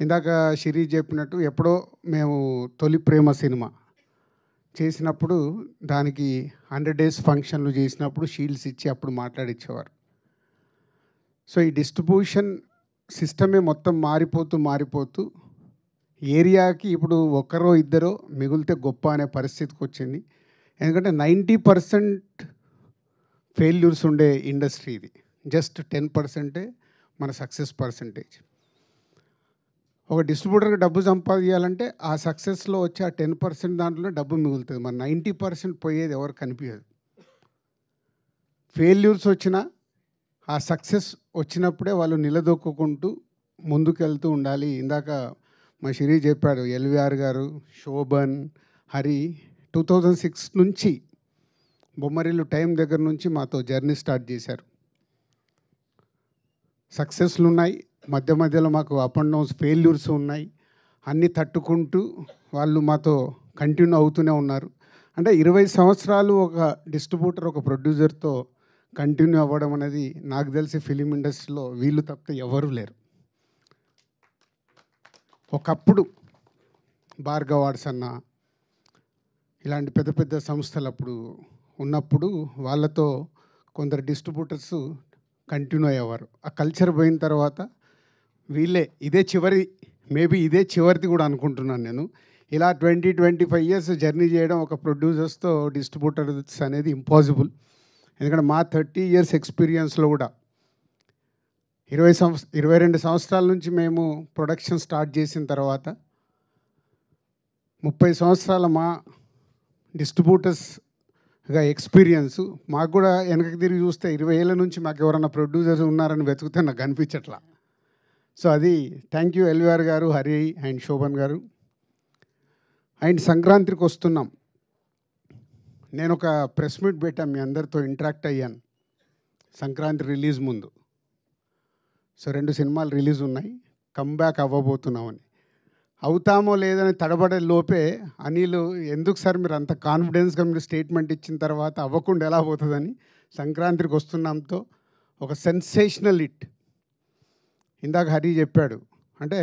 ఇందాక శిరీష్ చెప్పినట్టు ఎప్పుడో మేము తొలి ప్రేమ సినిమా చేసినప్పుడు దానికి 100 డేస్ ఫంక్షన్లు చేసినప్పుడు షీల్డ్స్ ఇచ్చి అప్పుడు మాట్లాడిచ్చేవారు. సో ఈ డిస్ట్రిబ్యూషన్ సిస్టమే మొత్తం మారిపోతూ ఏరియాకి ఇప్పుడు ఒక్కరో ఇద్దరో మిగిలితే గొప్ప అనే పరిస్థితికి వచ్చింది. ఎందుకంటే 90% ఫెయిల్యూర్స్ ఉండే ఇండస్ట్రీ ఇది. జస్ట్ 10% మన సక్సెస్ పర్సంటేజ్. ఒక డిస్ట్రిబ్యూటర్కి డబ్బు సంపాదించాలంటే ఆ సక్సెస్లో వచ్చే ఆ 10% దాంట్లోనే డబ్బు మిగులుతుంది. మన 90% పోయేది ఎవరు కనిపించదు. ఫెయిల్యూర్స్ వచ్చినా ఆ సక్సెస్ వచ్చినప్పుడే వాళ్ళు నిలదొక్కుంటూ ముందుకెళ్తూ ఉండాలి. ఇందాక మా శిరీష్ చెప్పాడు, ఎల్వీఆర్ గారు, శోభన్, హరి 2006 నుంచి బొమ్మరిల్లు టైం దగ్గర నుంచి మాతో జర్నీ స్టార్ట్ చేశారు. సక్సెస్లు ఉన్నాయి, మధ్య మధ్యలో మాకు అప్ అండ్ డౌన్స్ ఫెయిల్యూర్స్ ఉన్నాయి. అన్నీ తట్టుకుంటూ వాళ్ళు మాతో కంటిన్యూ అవుతూనే ఉన్నారు. అంటే 20 సంవత్సరాలు ఒక డిస్ట్రిబ్యూటర్ ఒక ప్రొడ్యూసర్తో కంటిన్యూ అవ్వడం అనేది నాకు తెలిసి ఫిలిం ఇండస్ట్రీలో వీళ్ళు తప్పితే ఎవరూ లేరు. ఒకప్పుడు భార్గవ్ ఆర్ట్స్ అన్న ఇలాంటి పెద్ద పెద్ద సంస్థలు అప్పుడు ఉన్నప్పుడు వాళ్ళతో కొందరు డిస్ట్రిబ్యూటర్స్ కంటిన్యూ అయ్యేవారు. ఆ కల్చర్ పోయిన తర్వాత వీళ్ళే ఇదే చివరిది కూడా అనుకుంటున్నాను నేను. ఇలా 20-25 ఇయర్స్ జర్నీ చేయడం ఒక ప్రొడ్యూసర్స్తో డిస్ట్రిబ్యూటర్స్ అనేది ఇంపాసిబుల్. ఎందుకంటే మా 30 ఇయర్స్ ఎక్స్పీరియన్స్లో కూడా 22 సంవత్సరాల నుంచి మేము ప్రొడక్షన్ స్టార్ట్ చేసిన తర్వాత 30 సంవత్సరాల మా డిస్ట్రిబ్యూటర్స్గా ఎక్స్పీరియన్స్ మాకు కూడా వెనక్కి తిరిగి చూస్తే 20 ఏళ్ళ నుంచి మాకు ఎవరన్నా ప్రొడ్యూసర్స్ ఉన్నారని వెతికితే నాకు కనిపించట్లా. సో అది థ్యాంక్ యూ ఎల్వీఆర్ గారు, హరి అండ్ శోభన్ గారు. అండ్ సంక్రాంతికి వస్తున్నాం. నేను ఒక ప్రెస్ మీట్ పెట్టాను, మీ అందరితో ఇంటరాక్ట్ అయ్యాను సంక్రాంతి రిలీజ్ ముందు. సో 2 సినిమాలు రిలీజ్ ఉన్నాయి, కమ్బ్యాక్ అవ్వబోతున్నామని. అవుతామో లేదని తడబడే లోపే అనిల్, ఎందుకు సార్ మీరు అంత కాన్ఫిడెన్స్గా మీరు స్టేట్మెంట్ ఇచ్చిన తర్వాత అవ్వకుండా ఎలా పోతుందని సంక్రాంతికి వస్తున్నాంతో ఒక సెన్సేషనల్ హిట్. ఇందాక హరి చెప్పాడు, అంటే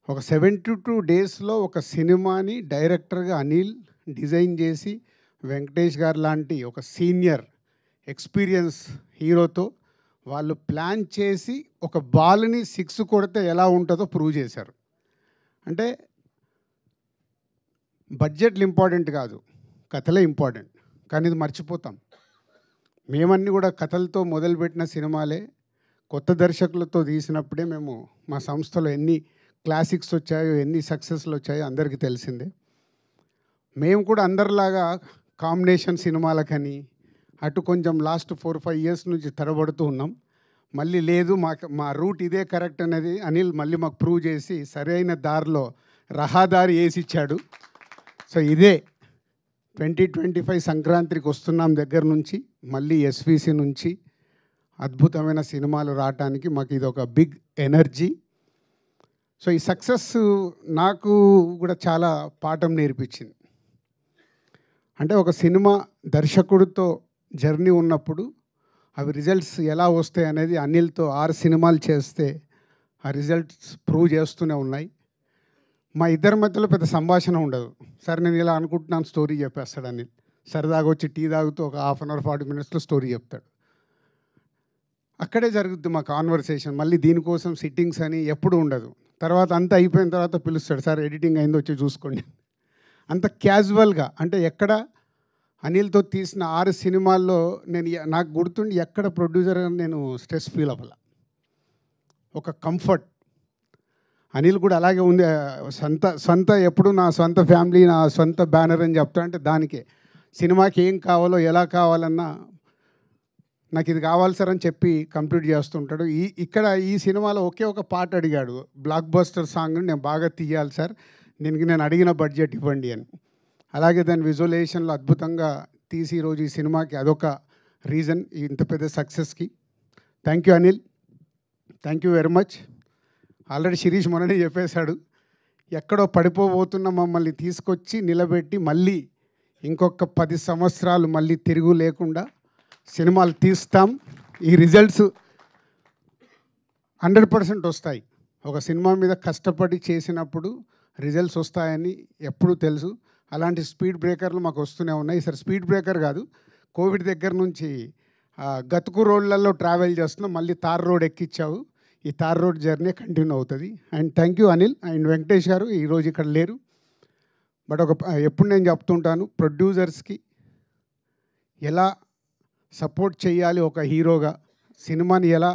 ఒక 72 డేస్లో ఒక సినిమాని డైరెక్టర్గా అనిల్ డిజైన్ చేసి వెంకటేష్ గారు లాంటి ఒక సీనియర్ ఎక్స్పీరియన్స్ హీరోతో వాళ్ళు ప్లాన్ చేసి ఒక బాల్ని 6 కొడితే ఎలా ఉంటుందో ప్రూవ్ చేశారు. అంటే బడ్జెట్లు ఇంపార్టెంట్ కాదు, కథలే ఇంపార్టెంట్. కానీ ఇది మర్చిపోతాం. మేమన్నీ కూడా కథలతో మొదలుపెట్టిన సినిమాలే కొత్త దర్శకులతో తీసినప్పుడే మేము మా సంస్థలో ఎన్ని క్లాసిక్స్ వచ్చాయో, ఎన్ని సక్సెస్లు వచ్చాయో అందరికీ తెలిసిందే. మేము కూడా అందరిలాగా కాంబినేషన్ సినిమాలకని అటు కొంచెం లాస్ట్ 4-5 ఇయర్స్ నుంచి తడబడుతూ ఉన్నాం. మళ్ళీ లేదు మా రూట్ ఇదే కరెక్ట్ అనేది అనిల్ మళ్ళీ మాకు ప్రూవ్ చేసి సరైన దారిలో రహదారి వేసి ఇచ్చాడు. సో ఇదే 2025 సంక్రాంతికి వస్తున్నాం దగ్గర నుంచి మళ్ళీ ఎస్విసి నుంచి అద్భుతమైన సినిమాలు రావటానికి మాకు ఇది ఒక బిగ్ ఎనర్జీ. సో ఈ సక్సెస్ నాకు కూడా చాలా పాఠం నేర్పించింది. అంటే ఒక సినిమా దర్శకుడితో జర్నీ ఉన్నప్పుడు అవి రిజల్ట్స్ ఎలా వస్తాయి అనేది అనిల్తో 6 సినిమాలు చేస్తే ఆ రిజల్ట్స్ ప్రూవ్ చేస్తూనే ఉన్నాయి. మా ఇద్దరి మధ్యలో పెద్ద సంభాషణ ఉండదు. సరే నేను ఇలా అనుకుంటున్నాను, స్టోరీ చెప్పేస్తాడు అనిల్. సరదాగా వచ్చి టీ తాగుతూ ఒక 1/2 అవర్ 40 మినిట్స్లో స్టోరీ చెప్తాడు. అక్కడే జరుగుద్ది మా కాన్వర్సేషన్. మళ్ళీ దీనికోసం సిట్టింగ్స్ అని ఎప్పుడు ఉండదు. తర్వాత అంతా అయిపోయిన తర్వాత పిలుస్తాడు, సార్ ఎడిటింగ్ అయిందో వచ్చి చూసుకోండి. అంత క్యాజువల్గా, అంటే ఎక్కడ అనిల్తో తీసిన 6 సినిమాల్లో నాకు గుర్తుండి ఎక్కడ ప్రొడ్యూసర్ నేను స్ట్రెస్ ఫీల్ అవ్వాల. ఒక కంఫర్ట్. అనిల్ కూడా అలాగే ఉంది. సొంత ఎప్పుడు నా సొంత ఫ్యామిలీ, నా సొంత బ్యానర్ అని చెప్తా, అంటే దానికే సినిమాకి ఏం కావాలో ఎలా కావాలన్నా నాకు ఇది కావాలి సార్ అని చెప్పి కంప్లీట్ చేస్తుంటాడు. ఇక్కడ ఈ సినిమాలో ఒకే ఒక పాట అడిగాడు, బ్లాక్ బస్టర్ సాంగ్ నేను బాగా తీయాలి సార్, దీనికి నేను అడిగిన బడ్జెట్ ఇవ్వండి అని. అలాగే దాని విజువలైజేషన్లో అద్భుతంగా తీసి ఈరోజు ఈ సినిమాకి అదొక రీజన్ ఇంత పెద్ద సక్సెస్కి. Thank you Anil, thank you very much. Already Shirish మొన్ననే చెప్పేశాడు, ఎక్కడో పడిపోబోతున్న మమ్మల్ని తీసుకొచ్చి నిలబెట్టి మళ్ళీ ఇంకొక 10 సంవత్సరాలు మళ్ళీ తిరుగు లేకుండా సినిమాలు తీస్తాం. ఈ రిజల్ట్స్ 100% వస్తాయి. ఒక సినిమా మీద కష్టపడి చేసినప్పుడు రిజల్ట్స్ వస్తాయని ఎప్పుడూ తెలుసు. అలాంటి స్పీడ్ బ్రేకర్లు మాకు వస్తూనే ఉన్నాయి. ఈసారి స్పీడ్ బ్రేకర్ కాదు, కోవిడ్ దగ్గర నుంచి గతుకు రోడ్లలో ట్రావెల్ చేస్తున్నాం. మళ్ళీ తార్ రోడ్ ఎక్కిచ్చావు. ఈ తార్ రోడ్ జర్నీ కంటిన్యూ అవుతుంది. And thank you Anil and Venkatesh garu, ఈరోజు ఇక్కడ లేరు. బట్ ఎప్పుడు నేను చెప్తుంటాను, ప్రొడ్యూసర్స్కి ఎలా సపోర్ట్ చేయాలి, ఒక హీరోగా సినిమాని ఎలా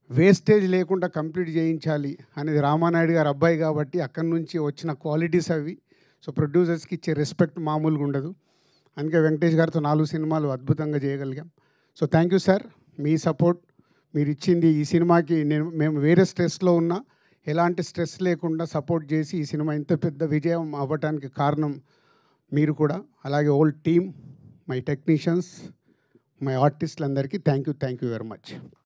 వేస్టేజ్ లేకుండా కంప్లీట్ చేయించాలి అనేది రామానాయుడు గారు అబ్బాయి కాబట్టి అక్కడి నుంచి వచ్చిన క్వాలిటీస్ అవి. సో ప్రొడ్యూసర్స్కి ఇచ్చే రెస్పెక్ట్ మామూలుగా ఉండదు. అందుకే వెంకటేష్ గారితో 4 సినిమాలు అద్భుతంగా చేయగలిగాం. సో థ్యాంక్ యూ సార్, మీ సపోర్ట్ మీరు ఇచ్చింది ఈ సినిమాకి. మేము వేరే స్ట్రెస్లో ఉన్నా ఎలాంటి స్ట్రెస్ లేకుండా సపోర్ట్ చేసి ఈ సినిమా ఇంత పెద్ద విజయం అవ్వటానికి కారణం మీరు కూడా. అలాగే old team, my technicians, my ఆర్టిస్టులందరికీ థ్యాంక్ యూ వెరీ మచ్.